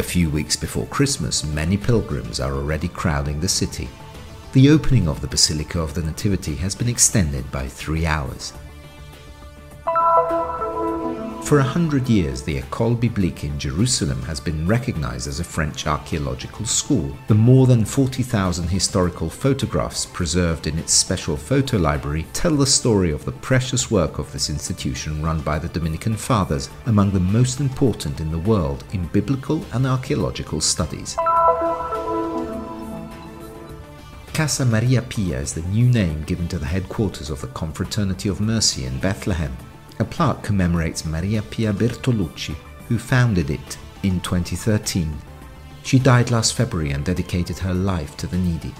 A few weeks before Christmas, many pilgrims are already crowding the city. The opening of the Basilica of the Nativity has been extended by 3 hours. For 100 years, the École Biblique in Jerusalem has been recognized as a French archaeological school. The more than 40,000 historical photographs preserved in its special photo library tell the story of the precious work of this institution run by the Dominican Fathers, among the most important in the world in biblical and archaeological studies. Casa Maria Pia is the new name given to the headquarters of the Confraternity of Mercy in Bethlehem. A plaque commemorates Maria Pia Bertolucci, who founded it in 2013. She died last February and dedicated her life to the needy.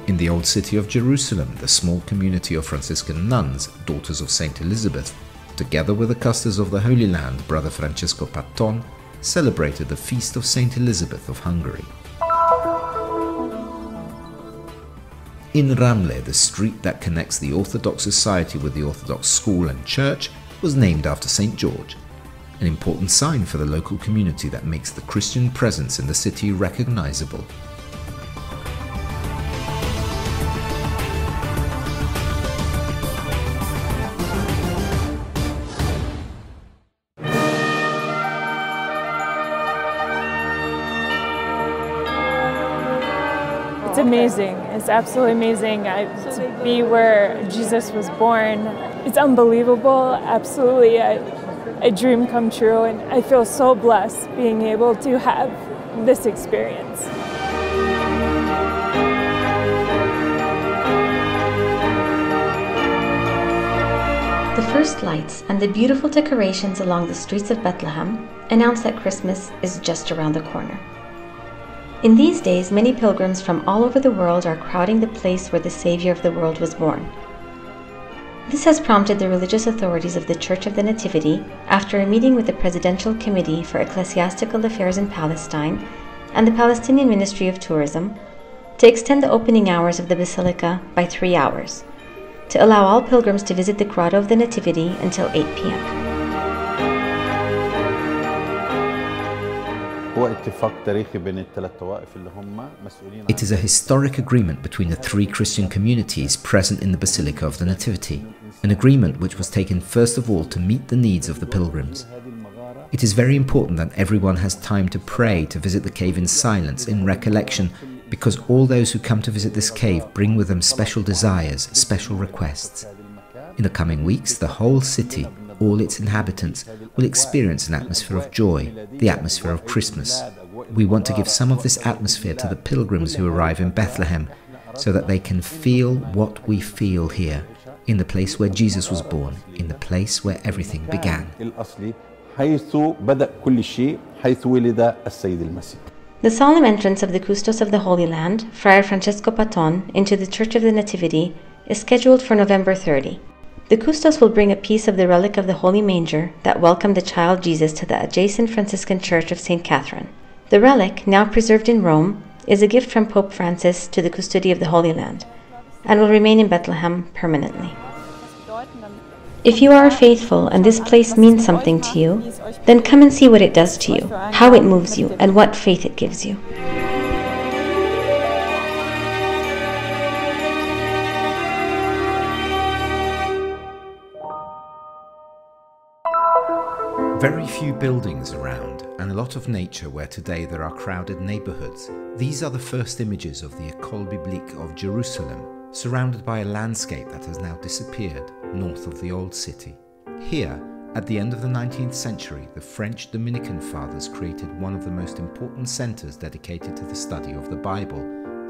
In the old city of Jerusalem, the small community of Franciscan nuns, daughters of Saint Elizabeth, together with the custodians of the Holy Land, Brother Francesco Patton, celebrated the feast of Saint Elizabeth of Hungary. In Ramleh, the street that connects the Orthodox society with the Orthodox school and church was named after St. George, an important sign for the local community that makes the Christian presence in the city recognizable. It's amazing. It's absolutely amazing to be where Jesus was born. It's unbelievable, absolutely a dream come true, and I feel so blessed being able to have this experience. The first lights and the beautiful decorations along the streets of Bethlehem announce that Christmas is just around the corner. In these days, many pilgrims from all over the world are crowding the place where the Savior of the world was born. This has prompted the religious authorities of the Church of the Nativity, after a meeting with the Presidential Committee for Ecclesiastical Affairs in Palestine and the Palestinian Ministry of Tourism, to extend the opening hours of the Basilica by 3 hours, to allow all pilgrims to visit the Grotto of the Nativity until 8 p.m. It is a historic agreement between the 3 Christian communities present in the Basilica of the Nativity, an agreement which was taken first of all to meet the needs of the pilgrims. It is very important that everyone has time to pray, to visit the cave in silence, in recollection, because all those who come to visit this cave bring with them special desires, special requests. In the coming weeks, the whole city, all its inhabitants, will experience an atmosphere of joy, the atmosphere of Christmas. We want to give some of this atmosphere to the pilgrims who arrive in Bethlehem, so that they can feel what we feel here, in the place where Jesus was born, in the place where everything began. The solemn entrance of the Custos of the Holy Land, Friar Francesco Patton, into the Church of the Nativity is scheduled for November 30. The Custos will bring a piece of the relic of the Holy Manger that welcomed the child Jesus to the adjacent Franciscan Church of St. Catherine. The relic, now preserved in Rome, is a gift from Pope Francis to the custody of the Holy Land, and will remain in Bethlehem permanently. If you are a faithful and this place means something to you, then come and see what it does to you, how it moves you, and what faith it gives you. Very few buildings around, and a lot of nature where today there are crowded neighborhoods. These are the first images of the École Biblique of Jerusalem, surrounded by a landscape that has now disappeared north of the old city. Here, at the end of the 19th century, the French Dominican Fathers created one of the most important centers dedicated to the study of the Bible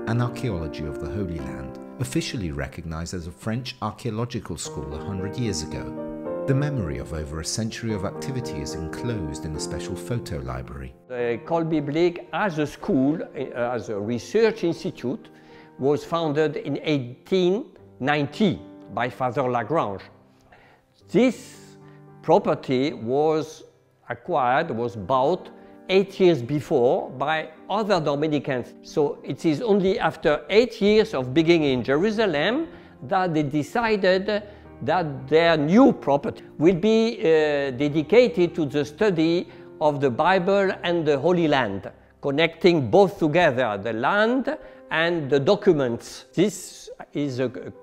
and archaeology of the Holy Land, officially recognized as a French archaeological school 100 years ago. The memory of over a century of activity is enclosed in a special photo library. The École Biblique as a school, as a research institute, was founded in 1890 by Father Lagrange. This property was acquired, was bought 8 years before by other Dominicans. So it is only after 8 years of being in Jerusalem that they decided that their new property will be dedicated to the study of the Bible and the Holy Land, connecting both together, the land and the documents. This is an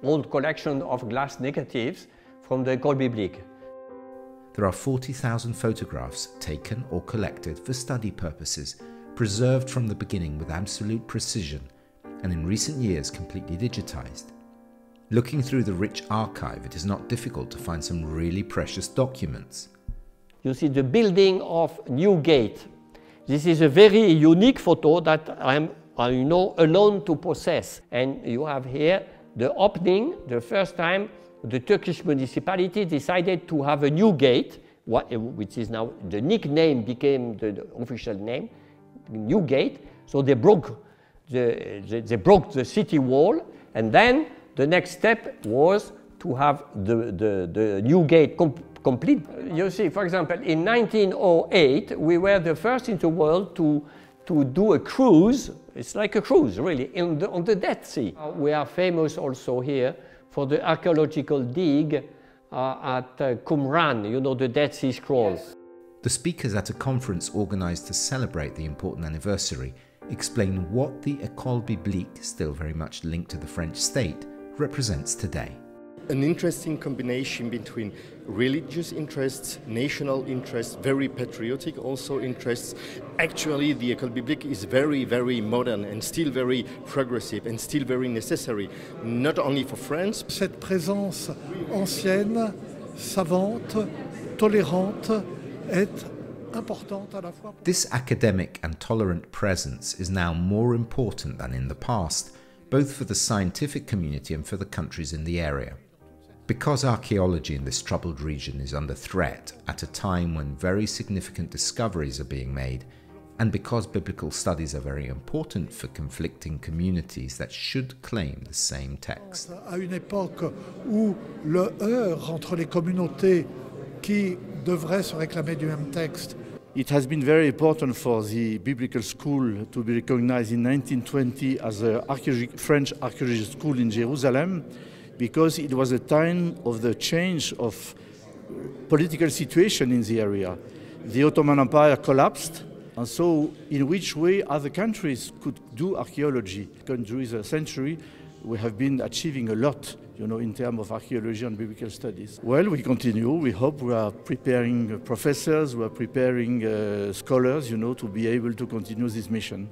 old collection of glass negatives from the École Biblique. There are 40,000 photographs taken or collected for study purposes, preserved from the beginning with absolute precision, and in recent years completely digitized. Looking through the rich archive, it is not difficult to find some really precious documents. You see the building of New Gate. This is a very unique photo that I'm alone to possess. And you have here the opening, the first time the Turkish municipality decided to have a new gate, which is now the nickname became the official name, New Gate. So they broke the city wall, and then the next step was to have the new gate complete. You see, for example, in 1908, we were the first in the world to do a cruise. It's like a cruise, really, on the Dead Sea. We are famous also here for the archaeological dig at Qumran, you know, the Dead Sea Scrolls. Yes. The speakers at a conference organized to celebrate the important anniversary explain what the École Biblique, still very much linked to the French state, represents today. An interesting combination between religious interests, national interests, very patriotic also interests. Actually, the École Biblique is very, very modern and still very progressive and still very necessary, not only for France. Cette présence ancienne, savante, tolérante est importante à la fois. This academic and tolerant presence is now more important than in the past, both for the scientific community and for the countries in the area. Because archaeology in this troubled region is under threat at a time when very significant discoveries are being made, and because biblical studies are very important for conflicting communities that should claim the same text. À une époque où le heurt entre les communautés qui devraient se réclamer du même texte. It has been very important for the biblical school to be recognized in 1920 as a French archaeological school in Jerusalem, because it was a time of the change of political situation in the area. The Ottoman Empire collapsed, and so in which way other countries could do archaeology? During the century, we have been achieving a lot, you know, in terms of archaeology and biblical studies. Well, we continue. We hope we are preparing professors, we are preparing scholars, you know, to be able to continue this mission.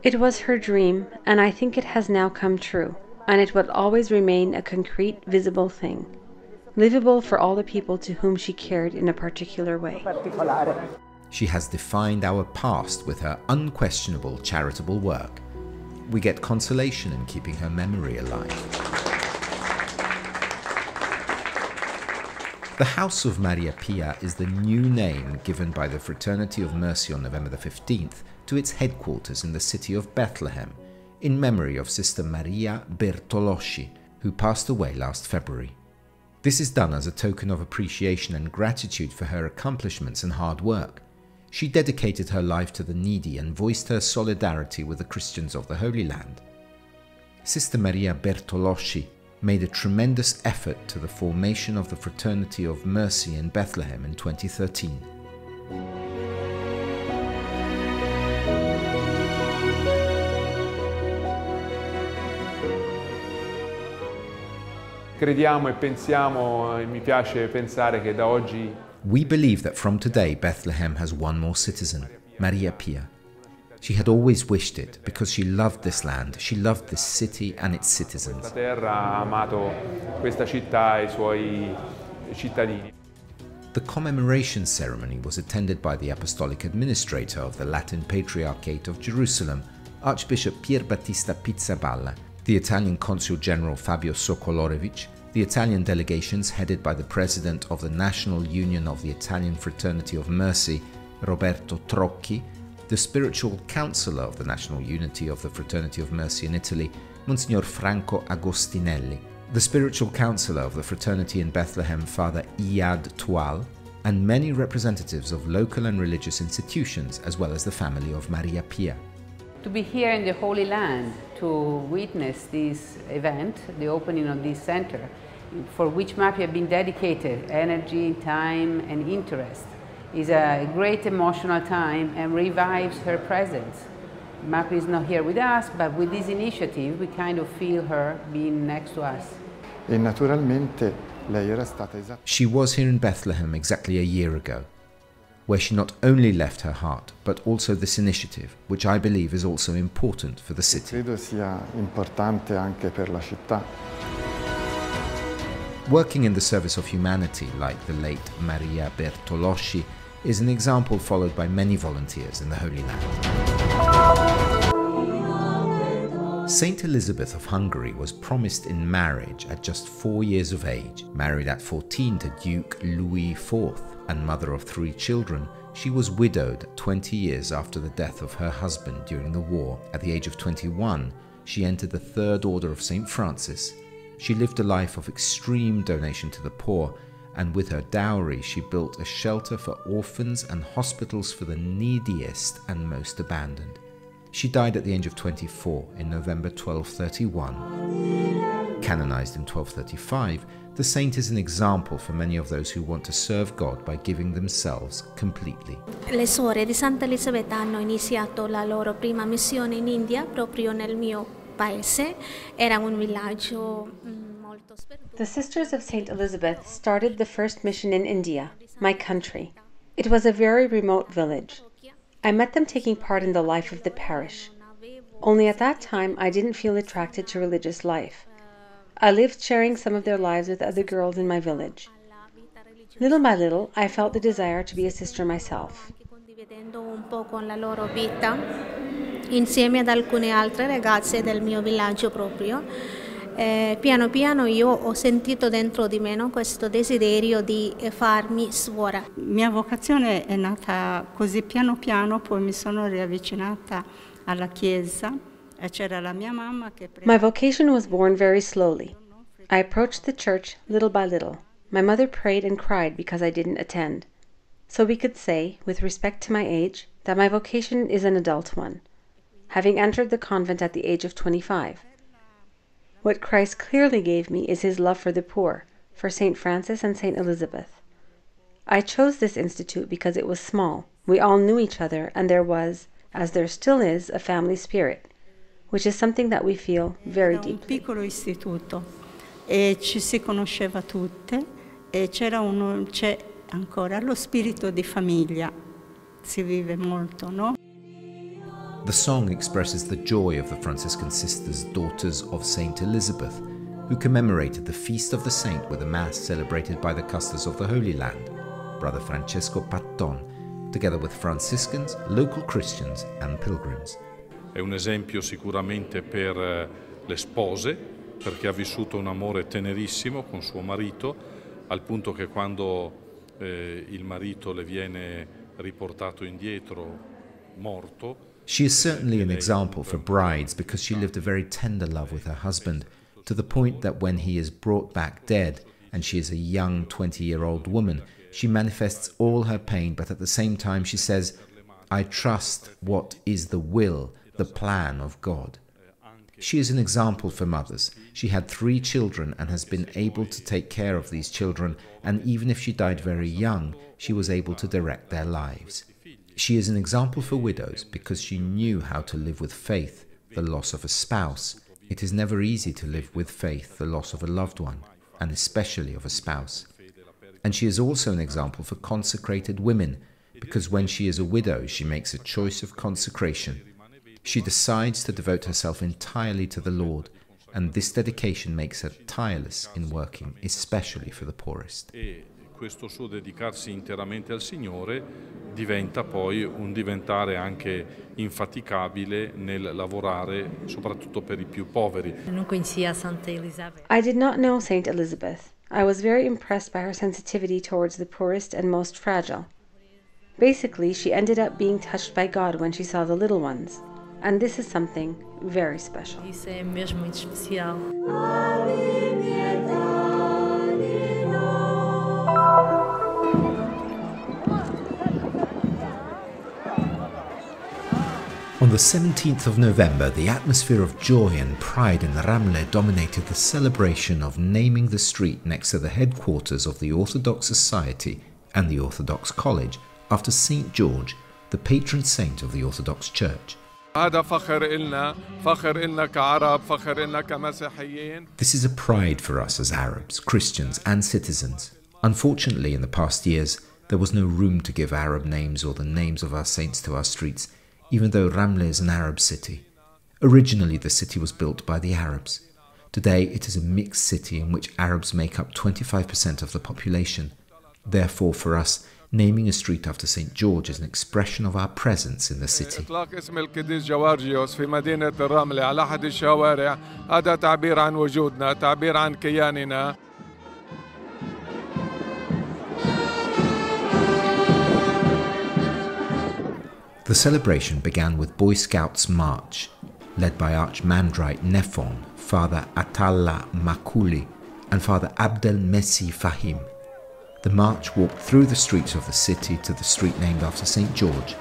It was her dream, and I think it has now come true, and it will always remain a concrete, visible thing, livable for all the people to whom she cared in a particular way. She has defined our past with her unquestionable charitable work. We get consolation in keeping her memory alive. The House of Maria Pia is the new name given by the Fraternity of Mercy on November the 15th to its headquarters in the city of Bethlehem, in memory of Sister Maria Bertolucci, who passed away last February. This is done as a token of appreciation and gratitude for her accomplishments and hard work. She dedicated her life to the needy and voiced her solidarity with the Christians of the Holy Land. Sister Maria Bertolucci made a tremendous effort to the formation of the Fraternity of Mercy in Bethlehem in 2013. Crediamo e pensiamo, e mi piace pensare che da oggi. We believe that from today Bethlehem has one more citizen, Maria Pia. She had always wished it because she loved this land, she loved this city and its citizens. Terra ha amato questa città e I suoi cittadini. The commemoration ceremony was attended by the Apostolic Administrator of the Latin Patriarchate of Jerusalem, Archbishop Pier Battista Pizzaballa, the Italian Consul General Fabio Sokolorevich, the Italian delegations headed by the President of the National Union of the Italian Fraternity of Mercy, Roberto Trocchi, the Spiritual Counselor of the National Unity of the Fraternity of Mercy in Italy, Monsignor Franco Agostinelli, the spiritual counselor of the fraternity in Bethlehem, Father Iyad Tual, and many representatives of local and religious institutions, as well as the family of Maria Pia. To be here in the Holy Land to witness this event, the opening of this center, for which Maria has been dedicated energy, time and interest, is a great emotional time and revives her presence. Maria is not here with us, but with this initiative we kind of feel her being next to us. E naturalmente lei era stata She was here in Bethlehem exactly a year ago, where she not only left her heart, but also this initiative, which I believe is also important for the city. Credo sia importante anche per la città. Working in the service of humanity, like the late Maria Bertolucci, is an example followed by many volunteers in the Holy Land. Saint Elizabeth of Hungary was promised in marriage at just 4 years of age. Married at 14 to Duke Louis IV and mother of 3 children, she was widowed 20 years after the death of her husband during the war. At the age of 21, she entered the Third Order of St. Francis. She lived a life of extreme donation to the poor, and with her dowry she built a shelter for orphans and hospitals for the neediest and most abandoned. She died at the age of 24 in November 1231. Canonized in 1235, the saint is an example for many of those who want to serve God by giving themselves completely. Le sorelle di Santa Elisabetta hanno iniziato la loro prima missione in India proprio nel mio paese. Era un villaggio molto sperduto. The Sisters of St. Elizabeth started the first mission in India, my country. It was a very remote village. I met them taking part in the life of the parish. Only at that time I didn't feel attracted to religious life. I lived sharing some of their lives with other girls in my village. Little by little, I felt the desire to be a sister myself. Condividendo un po' con la loro vita, insieme ad alcune altre ragazze del mio villaggio proprio, piano piano io ho sentito dentro di me questo desiderio di farmi suora. Mia vocazione è nata così piano piano, poi mi sono riavvicinata alla chiesa e c'era la mia mamma che My vocation was born very slowly. I approached the church little by little. My mother prayed and cried because I didn't attend. So we could say, with respect to my age, that my vocation is an adult one, having entered the convent at the age of 25. What Christ clearly gave me is his love for the poor, for St. Francis and St. Elizabeth. I chose this institute because it was small. We all knew each other, and there was, as there still is, a family spirit, which is something that we feel very deeply. Un piccolo istituto e ci si conosceva tutte e c'è ancora lo spirito di famiglia. Si vive molto, no? The song expresses the joy of the Franciscan sisters, daughters of Saint Elizabeth, who commemorated the feast of the saint with a mass celebrated by the custars of the Holy Land, Brother Francesco Patton, together with Franciscans, local Christians and pilgrims. È un esempio sicuramente per le spose, perché ha vissuto un amore tenerissimo con suo marito, al punto che quando il marito le viene riportato indietro morto. She is certainly an example for brides because she lived a very tender love with her husband, to the point that when he is brought back dead, and she is a young 20-year-old woman, she manifests all her pain, but at the same time she says, I trust what is the will, the plan of God. She is an example for mothers. She had 3 children and has been able to take care of these children, and even if she died very young, she was able to direct their lives. She is an example for widows because she knew how to live with faith the loss of a spouse. It is never easy to live with faith the loss of a loved one, and especially of a spouse. And she is also an example for consecrated women, because when she is a widow, she makes a choice of consecration. She decides to devote herself entirely to the Lord, and this dedication makes her tireless in working, especially for the poorest. Questo suo dedicarsi interamente al Signore diventa poi un diventare anche infaticabile nel lavorare soprattutto per I più poveri. I did not know Saint Elizabeth. I was very impressed by her sensitivity towards the poorest and most fragile. Basically, she ended up being touched by God when she saw the little ones, and this is something very special. Isso é mesmo muito especial. On the 17th of November, the atmosphere of joy and pride in Ramleh dominated the celebration of naming the street next to the headquarters of the Orthodox Society and the Orthodox College after St. George, the patron saint of the Orthodox Church. This is a pride for us as Arabs, Christians and citizens. Unfortunately, in the past years, there was no room to give Arab names or the names of our saints to our streets, even though Ramleh is an Arab city. Originally, the city was built by the Arabs. Today, it is a mixed city in which Arabs make up 25% of the population. Therefore, for us, naming a street after St. George is an expression of our presence in the city. The celebration began with Boy Scouts March, led by Archmandrite Nefon, Father Atalla Makuli, and Father Abdel Messi Fahim. The march walked through the streets of the city to the street named after St. George.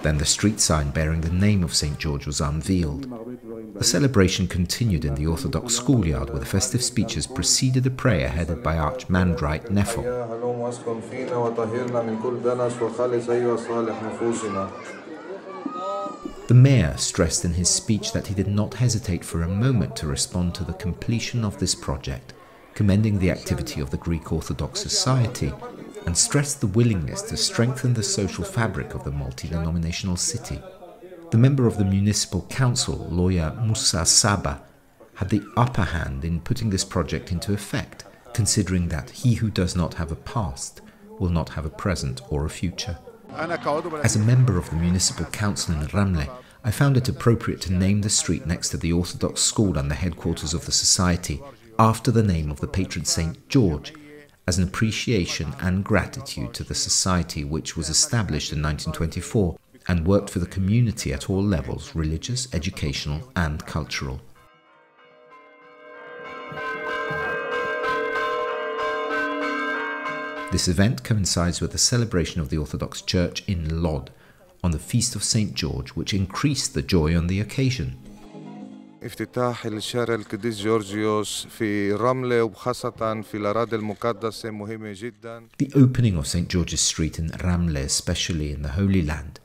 Then the street sign bearing the name of St. George was unveiled. The celebration continued in the Orthodox schoolyard where the festive speeches preceded a prayer headed by Archmandrite Nefon. The mayor stressed in his speech that he did not hesitate for a moment to respond to the completion of this project, commending the activity of the Greek Orthodox Society, and stressed the willingness to strengthen the social fabric of the multi-denominational city. The member of the municipal council, lawyer Musa Saba, had the upper hand in putting this project into effect, considering that he who does not have a past will not have a present or a future. As a member of the municipal council in Ramleh, I found it appropriate to name the street next to the Orthodox school and the headquarters of the society after the name of the patron St. George, as an appreciation and gratitude to the society which was established in 1924 and worked for the community at all levels, religious, educational and cultural. This event coincides with the celebration of the Orthodox Church in Lod on the feast of St. George, which increased the joy on the occasion. افتتاح الشارع القديس جورجيوس في رملة وخاصة في الأراضي المقدسة مهمة جدا. The opening of St. George's Street in Ramleh, especially in the Holy Land,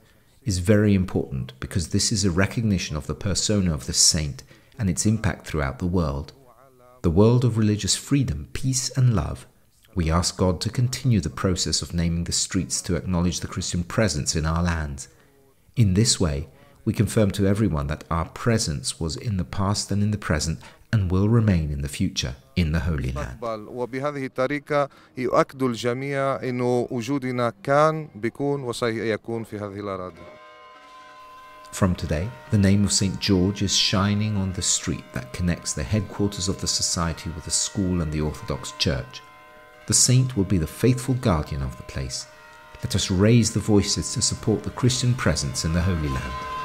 is very important because this is a recognition of the persona of the saint and its impact throughout the world. The world of religious freedom, peace and love. We ask God to continue the process of naming the streets to acknowledge the Christian presence in our lands. In this way, we confirm to everyone that our presence was in the past and in the present and will remain in the future in the Holy Land. وبهذه الطريقة يؤكد الجميع إنه وجودنا كان بيكون وسيكون في هذه الأراضي. From today, the name of St. George is shining on the street that connects the headquarters of the society with the school and the Orthodox Church. The saint will be the faithful guardian of the place. Let us raise the voices to support the Christian presence in the Holy Land.